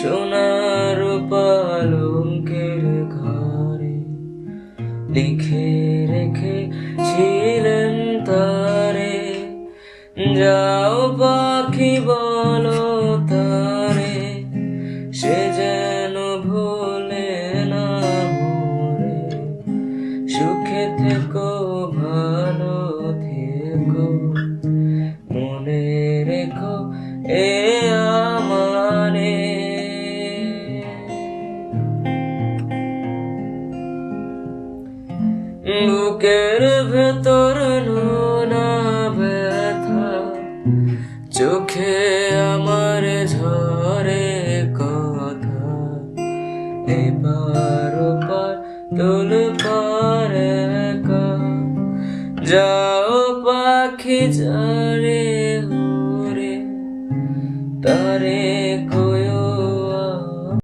সোনার পালঙ্কের ঘরে লিখে রেখেছিলেন তারে, যাও পাখি বলো তারে, সে যেন ভোলে না মোরে। সুখে থেকো ভালো থেকো, মনে রেখো এ আমারে। বুকের ভেতর নোনা ব্যথা, চোখে আমার ঝরে কথা, এবার ওপার তোল